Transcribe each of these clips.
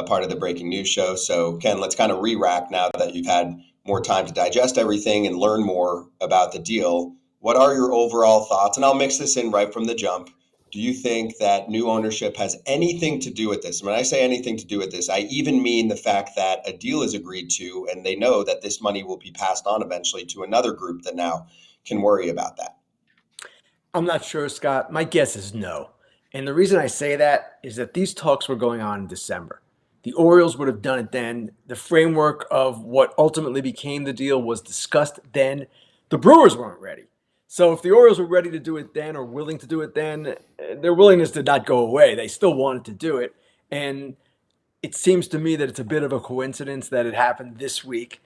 part of the breaking news show. So Ken, let's kind of re-rack now that you've had more time to digest everything and learn more about the deal. What are your overall thoughts? And I'll mix this in right from the jump. Do you think that new ownership has anything to do with this? When I say anything to do with this, I even mean the fact that a deal is agreed to and they know that this money will be passed on eventually to another group that now can worry about that. I'm not sure, Scott. My guess is no. And the reason I say that is that these talks were going on in December. The Orioles would have done it then. The framework of what ultimately became the deal was discussed then. The Brewers weren't ready. So if the Orioles were ready to do it then or willing to do it then, their willingness did not go away. They still wanted to do it. And it seems to me that it's a bit of a coincidence that it happened this week.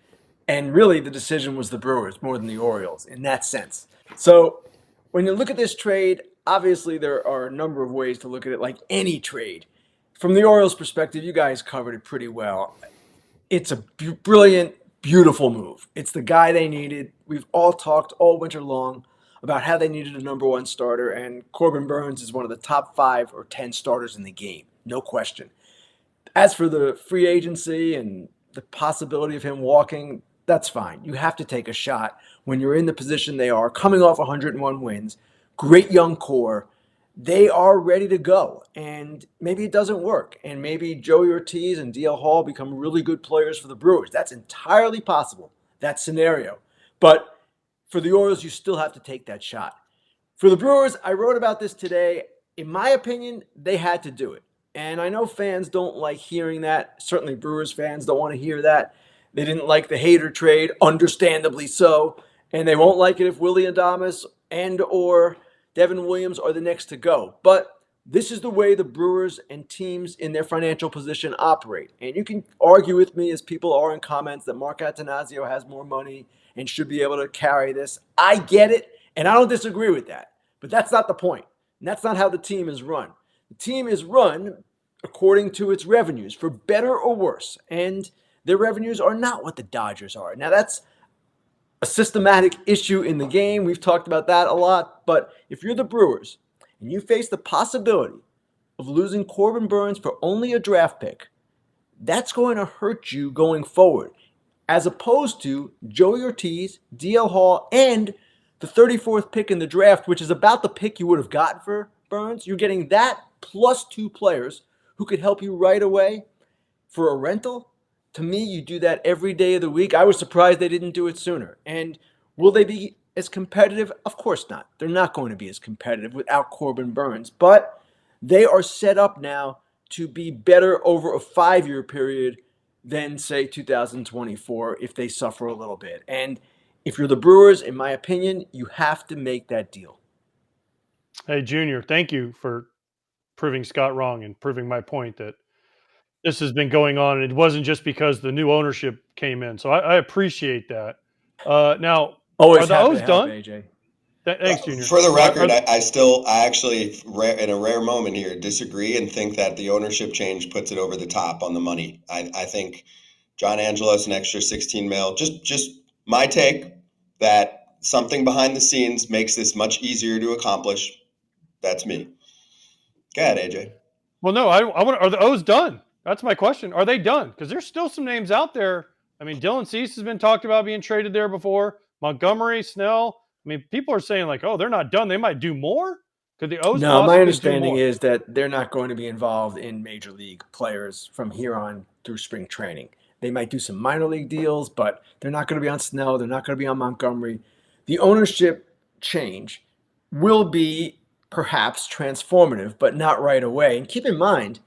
And really, the decision was the Brewers more than the Orioles in that sense. So when you look at this trade, obviously there are a number of ways to look at it, like any trade. From the Orioles' perspective, you guys covered it pretty well. It's a brilliant, beautiful move. It's the guy they needed. We've all talked all winter long about how they needed a number one starter, and Corbin Burnes is one of the top 5 or 10 starters in the game, no question. As for the free agency and the possibility of him walking, that's fine. You have to take a shot when you're in the position they are, coming off 101 wins, great young core. They are ready to go. And maybe it doesn't work. And maybe Joey Ortiz and DL Hall become really good players for the Brewers. That's entirely possible, that scenario. But for the Orioles, you still have to take that shot. For the Brewers, I wrote about this today. In my opinion, they had to do it. And I know fans don't like hearing that. Certainly Brewers fans don't want to hear that. They didn't like the Hader trade, understandably so. And they won't like it if Willie Adames and or Devin Williams are the next to go. But this is the way the Brewers and teams in their financial position operate. And you can argue with me, as people are in comments, that Mark Attanasio has more money and should be able to carry this. I get it, and I don't disagree with that. But that's not the point. And that's not how the team is run. The team is run according to its revenues, for better or worse. And their revenues are not what the Dodgers are. Now, that's a systematic issue in the game. We've talked about that a lot. But if you're the Brewers and you face the possibility of losing Corbin Burnes for only a draft pick, that's going to hurt you going forward, as opposed to Joey Ortiz, DL Hall, and the 34th pick in the draft, which is about the pick you would have gotten for Burnes. You're getting that plus 2 players who could help you right away for a rental. To me, you do that every day of the week. I was surprised they didn't do it sooner. And will they be as competitive? Of course not. They're not going to be as competitive without Corbin Burnes. But they are set up now to be better over a 5-year period than, say, 2024 if they suffer a little bit. And if you're the Brewers, in my opinion, you have to make that deal. Hey, Junior, thank you for proving Scott wrong and proving my point that this has been going on. And it wasn't just because the new ownership came in. So I appreciate that. Now, Always are the happy O's to help, done? AJ. Thanks, Junior. For the record, I actually, in a rare moment here, disagree and think that the ownership change puts it over the top on the money. I think John Angelos an extra 16 mil. Just my take that something behind the scenes makes this much easier to accomplish. That's me. Go ahead, AJ. Well, no, I want. Are the O's done? That's my question. Are they done? Because there's still some names out there. I mean, Dylan Cease has been talked about being traded there before. Montgomery, Snell. I mean, people are saying like, oh, they're not done. They might do more. Could the O's No, my possibly understanding do more? is that they're not going to be involved in major league players from here on through spring training. They might do some minor league deals, but they're not going to be on Snell. They're not going to be on Montgomery. The ownership change will be perhaps transformative, but not right away. And keep in mind,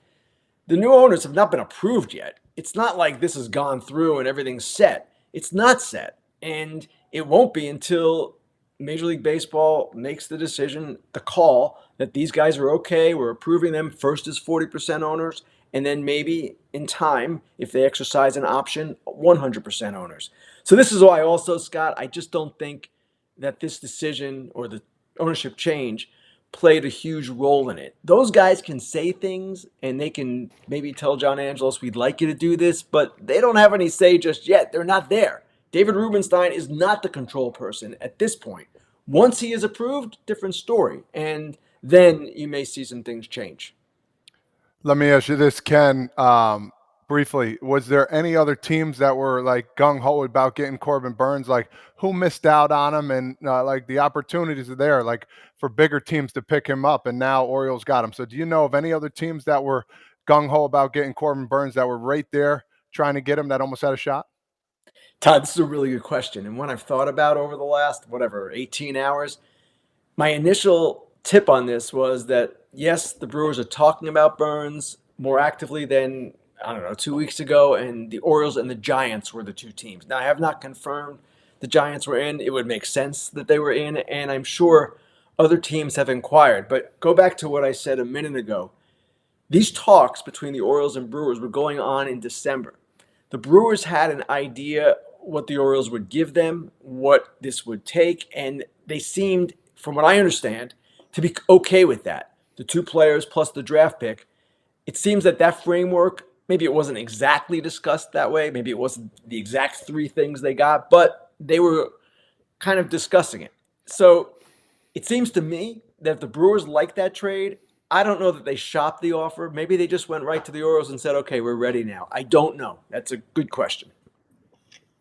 the new owners have not been approved yet. It's not like this has gone through and everything's set. It's not set. And it won't be until Major League Baseball makes the decision, the call, that these guys are okay. We're approving them first as 40% owners, and then maybe in time, if they exercise an option, 100% owners. So this is why also, Scott, I just don't think that this decision or the ownership change played a huge role in it. Those guys can say things and they can maybe tell John Angelos, we'd like you to do this, but they don't have any say just yet. They're not there. David Rubenstein is not the control person at this point. Once he is approved, different story. And then you may see some things change. Let me ask you this, Ken. briefly, was there any other teams that were like gung ho about getting Corbin Burnes? Like, who missed out on him, and like the opportunities are there, like for bigger teams to pick him up, and now Orioles got him. So, do you know of any other teams that were gung ho about getting Corbin Burnes that were right there trying to get him that almost had a shot? Todd, this is a really good question. And one I've thought about over the last, 18 hours. My initial tip on this was that, yes, the Brewers are talking about Burnes more actively than, 2 weeks ago, and the Orioles and the Giants were the two teams. Now, I have not confirmed the Giants were in. It would make sense that they were in, and I'm sure other teams have inquired. But go back to what I said a minute ago. These talks between the Orioles and Brewers were going on in December. The Brewers had an idea what the Orioles would give them, what this would take, and they seemed, from what I understand, to be okay with that. The two players plus the draft pick. It seems that that framework, maybe it wasn't exactly discussed that way, maybe it wasn't the exact three things they got, but they were kind of discussing it. So it seems to me that if the Brewers like that trade, I don't know that they shopped the offer. Maybe they just went right to the Orioles and said, okay, we're ready now. I don't know. That's a good question.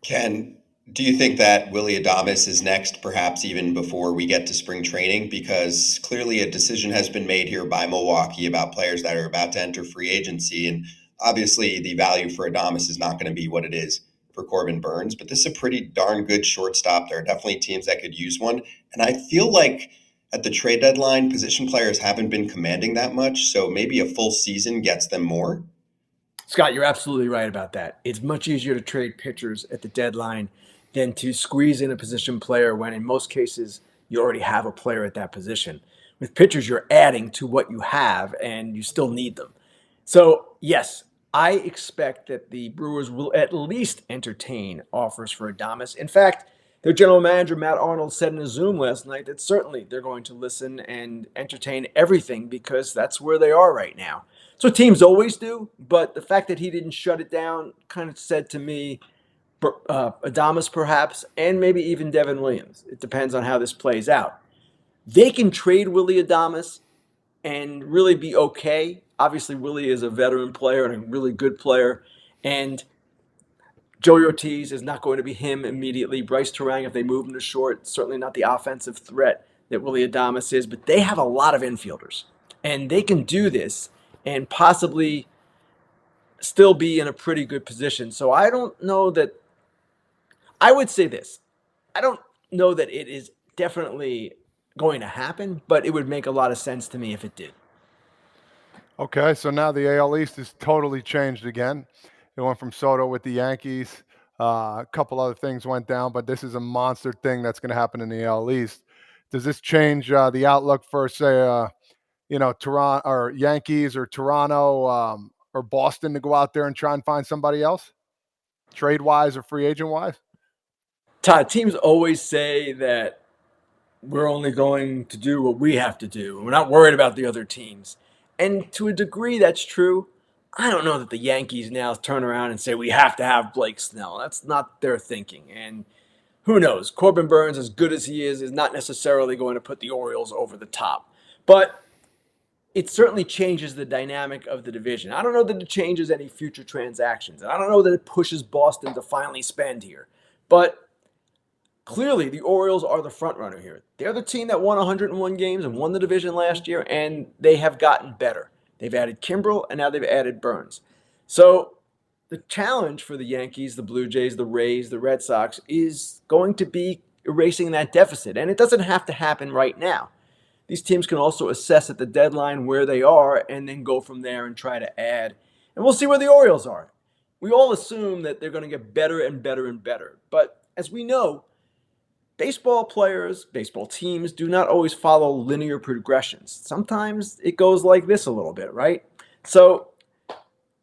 Ken, do you think that Willie Adames is next, perhaps even before we get to spring training? Because clearly a decision has been made here by Milwaukee about players that are about to enter free agency. And obviously the value for Adames is not going to be what it is for Corbin Burnes, but this is a pretty darn good shortstop. There are definitely teams that could use one. And I feel like at the trade deadline, position players haven't been commanding that much. So maybe a full season gets them more. Scott, you're absolutely right about that. It's much easier to trade pitchers at the deadline than to squeeze in a position player when in most cases you already have a player at that position. With pitchers, you're adding to what you have and you still need them. So, yes, I expect that the Brewers will at least entertain offers for Adames. In fact, their general manager, Matt Arnold, said in a Zoom last night that certainly they're going to listen and entertain everything because that's where they are right now. So teams always do, but the fact that he didn't shut it down kind of said to me, Adames perhaps, and maybe even Devin Williams. It depends on how this plays out. They can trade Willie Adames and really be okay. Obviously, Willie is a veteran player and a really good player, and Joey Ortiz is not going to be him immediately. Bryce Terang, if they move him to short, certainly not the offensive threat that Willie Adames is, but they have a lot of infielders, and they can do this and possibly still be in a pretty good position. So I don't know that I would say this. I don't know that it is definitely going to happen, but it would make a lot of sense to me if it did. Okay, so now the AL East is totally changed again. It went from Soto with the Yankees. A couple other things went down, but this is a monster thing that's going to happen in the AL East. Does this change the outlook for, say, Toronto or Yankees or Toronto or Boston to go out there and try and find somebody else, trade-wise or free agent-wise? Todd, teams always say that we're only going to do what we have to do. We're not worried about the other teams. And to a degree, that's true. I don't know that the Yankees now turn around and say we have to have Blake Snell. That's not their thinking. And who knows? Corbin Burnes, as good as he is not necessarily going to put the Orioles over the top. But it certainly changes the dynamic of the division. I don't know that it changes any future transactions. And I don't know that it pushes Boston to finally spend here. But clearly, the Orioles are the front runner here. They're the team that won 101 games and won the division last year, and they have gotten better. They've added Kimbrel, and now they've added Burnes. So the challenge for the Yankees, the Blue Jays, the Rays, the Red Sox is going to be erasing that deficit. And it doesn't have to happen right now. These teams can also assess at the deadline where they are and then go from there and try to add. And we'll see where the Orioles are. We all assume that they're going to get better and better and better. But as we know, baseball players, baseball teams do not always follow linear progressions. Sometimes it goes like this a little bit, right? So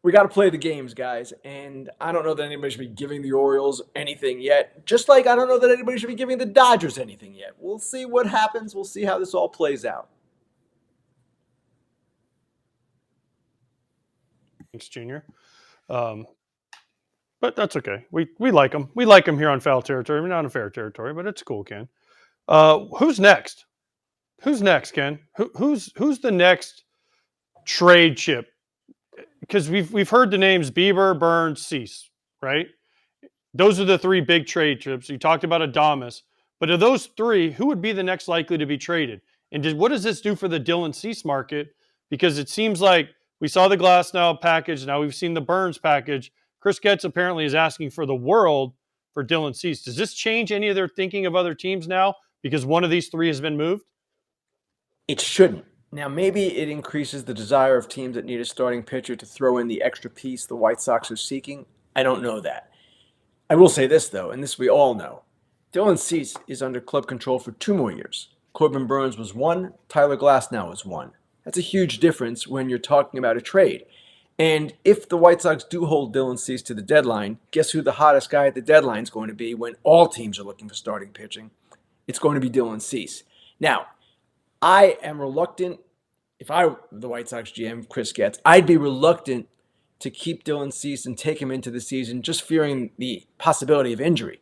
we got to play the games, guys. And I don't know that anybody should be giving the Orioles anything yet. Just like I don't know that anybody should be giving the Dodgers anything yet. We'll see what happens. We'll see how this all plays out. Thanks, Junior. But that's okay. We like him. We like him here on foul territory. We're not on fair territory, but it's cool, Ken. Who's next? Who's next, Ken? Who's the next trade chip? because we've heard the names Bieber, Burnes, Cease, right? Those are the three big trade trips. You talked about Adames, but of those three, who would be the next likely to be traded? And what does this do for the Dylan Cease market? Because it seems like we saw the Glasnow package, now we've seen the Burnes package. Chris Getz apparently is asking for the world for Dylan Cease. Does this change any of their thinking of other teams now because one of these three has been moved? It shouldn't. Now, maybe it increases the desire of teams that need a starting pitcher to throw in the extra piece the White Sox are seeking. I don't know that. I will say this, though, and this we all know. Dylan Cease is under club control for 2 more years. Corbin Burnes was one, Tyler Glasnow was one. That's a huge difference when you're talking about a trade. And if the White Sox do hold Dylan Cease to the deadline, guess who the hottest guy at the deadline is going to be when all teams are looking for starting pitching? It's going to be Dylan Cease. Now, I am reluctant. If I were the White Sox GM, Chris Getz, I'd be reluctant to keep Dylan Cease and take him into the season just fearing the possibility of injury.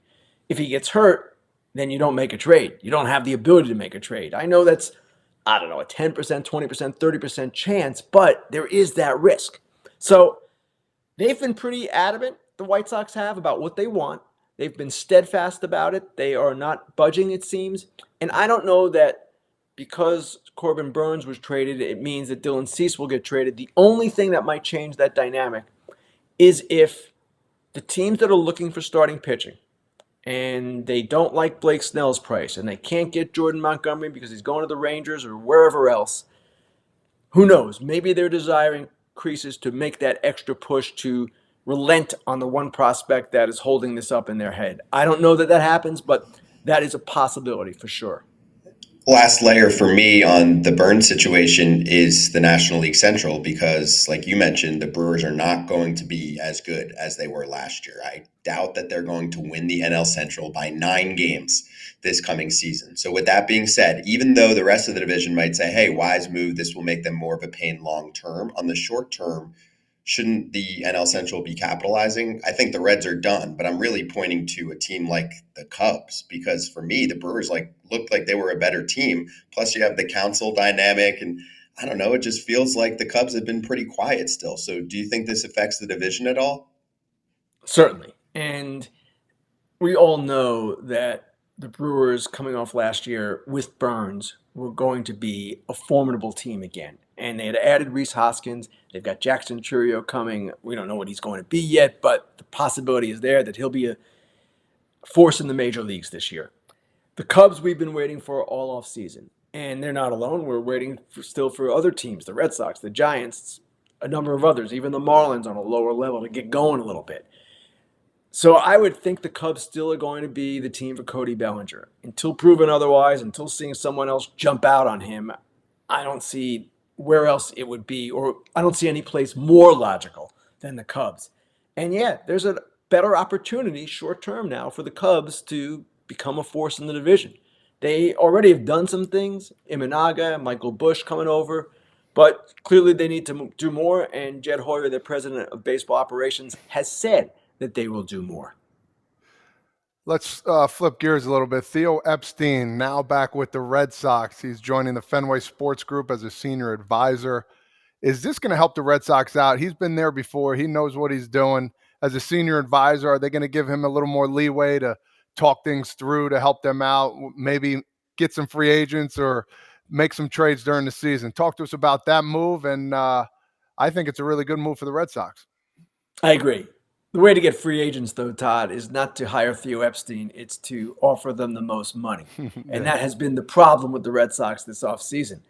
If he gets hurt, then you don't make a trade. You don't have the ability to make a trade. I know that's, I don't know, a 10%, 20%, 30% chance, but there is that risk. So they've been pretty adamant, the White Sox have, about what they want. They've been steadfast about it. They are not budging, it seems. And I don't know that because Corbin Burnes was traded, it means that Dylan Cease will get traded. The only thing that might change that dynamic is if the teams that are looking for starting pitching and they don't like Blake Snell's price and they can't get Jordan Montgomery because he's going to the Rangers or wherever else, who knows? Maybe their desire increases to make that extra push to relent on the one prospect that is holding this up in their head. I don't know that that happens, but that is a possibility for sure. Last layer for me on the Burns situation is the National League Central because, like you mentioned, the Brewers are not going to be as good as they were last year. I doubt that they're going to win the NL Central by 9 games this coming season. So with that being said, even though the rest of the division might say, hey, wise move, this will make them more of a pain long term, on the short term, shouldn't the NL Central be capitalizing? I think the Reds are done, but I'm really pointing to a team like the Cubs because for me, the Brewers looked like they were a better team. Plus, you have the council dynamic, and I don't know. It just feels like the Cubs have been pretty quiet still. So, do you think this affects the division at all? Certainly. And we all know that the Brewers, coming off last year with Burnes, were going to be a formidable team again. And they had added Rhys Hoskins. They've got Jackson Churio coming. We don't know what he's going to be yet, but the possibility is there that he'll be a force in the major leagues this year. The Cubs we've been waiting for all off season, and they're not alone. We're waiting still for other teams, the Red Sox, the Giants, a number of others, even the Marlins on a lower level to get going a little bit. So I would think the Cubs still are going to be the team for Cody Bellinger. Until proven otherwise, until seeing someone else jump out on him, I don't see where else it would be, or I don't see any place more logical than the Cubs. And yeah, there's a better opportunity short term now for the Cubs to become a force in the division. They already have done some things, Imanaga, Michael Busch coming over, but clearly they need to do more, and Jed Hoyer, the president of baseball operations, has said that they will do more. Let's flip gears a little bit. Theo Epstein, now back with the Red Sox. He's joining the Fenway Sports Group as a senior advisor. Is this going to help the Red Sox out? He's been there before. He knows what he's doing. As a senior advisor, are they going to give him a little more leeway to talk things through to help them out, maybe get some free agents or make some trades during the season? Talk to us about that move, and I think it's a really good move for the Red Sox. I agree. The way to get free agents, though, Todd, is not to hire Theo Epstein. It's to offer them the most money. And that has been the problem with the Red Sox this offseason.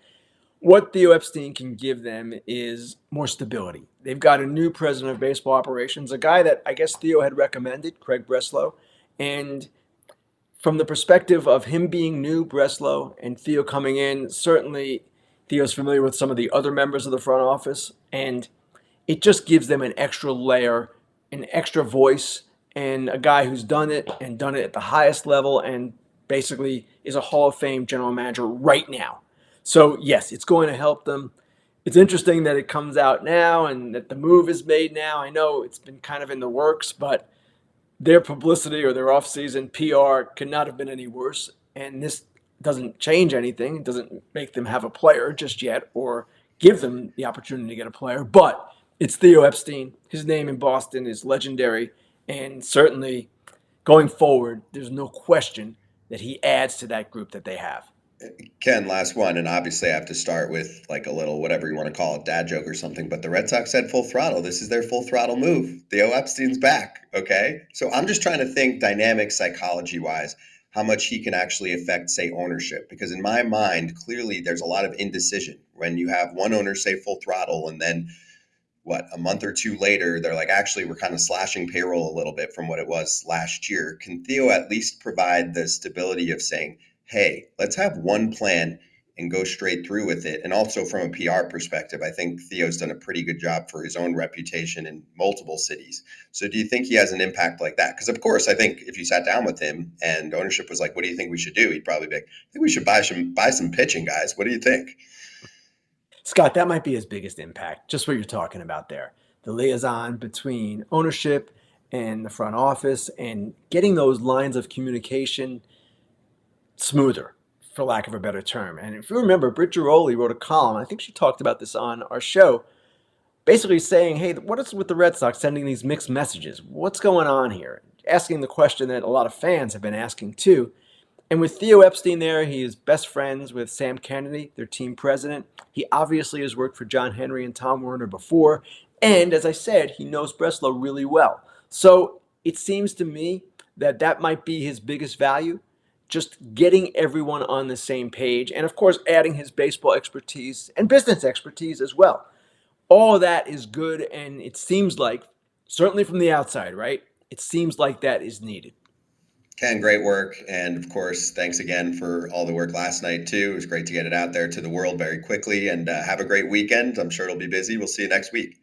What Theo Epstein can give them is more stability. They've got a new president of baseball operations, a guy that I guess Theo had recommended, Craig Breslow. And from the perspective of him being new, Breslow, and Theo coming in, certainly Theo's familiar with some of the other members of the front office. And it just gives them an extra layer, an extra voice, and a guy who's done it and done it at the highest level and basically is a Hall of Fame general manager right now. So, yes, it's going to help them. It's interesting that it comes out now and that the move is made now. I know it's been kind of in the works, but their publicity or their off-season PR could not have been any worse. And this doesn't change anything. It doesn't make them have a player just yet or give them the opportunity to get a player. But It's Theo Epstein. His name in Boston is legendary, and certainly going forward, there's no question that he adds to that group that they have. Ken, last one, and obviously I have to start with like a little whatever you want to call it, dad joke or something. But the Red Sox said full throttle. This is their full throttle move. Theo Epstein's back. Okay, so I'm just trying to think dynamic psychology wise, how much he can actually affect, say, ownership. Because in my mind, clearly there's a lot of indecision when you have one owner say full throttle, and then a month or two later, they're like, actually, we're kind of slashing payroll a little bit from what it was last year. Can Theo at least provide the stability of saying, hey, let's have one plan and go straight through with it? And also from a PR perspective, I think Theo's done a pretty good job for his own reputation in multiple cities. So do you think he has an impact like that? Because of course, I think if you sat down with him and ownership was like, what do you think we should do? He'd probably be like, I think we should buy some pitching, guys. What do you think? Scott, that might be his biggest impact, just what you're talking about there. The liaison between ownership and the front office and getting those lines of communication smoother, for lack of a better term. And if you remember, Britt Giroli wrote a column, I think she talked about this on our show, basically saying, hey, what is with the Red Sox sending these mixed messages? What's going on here? Asking the question that a lot of fans have been asking too. And with Theo Epstein there, he is best friends with Sam Kennedy, their team president. He obviously has worked for John Henry and Tom Werner before. And as I said, he knows Breslow really well. So it seems to me that that might be his biggest value, just getting everyone on the same page. And of course, adding his baseball expertise and business expertise as well. All of that is good. And it seems like, certainly from the outside, right? It seems like that is needed. Ken, great work. And of course, thanks again for all the work last night, too. It was great to get it out there to the world very quickly. And have a great weekend. I'm sure it'll be busy. We'll see you next week.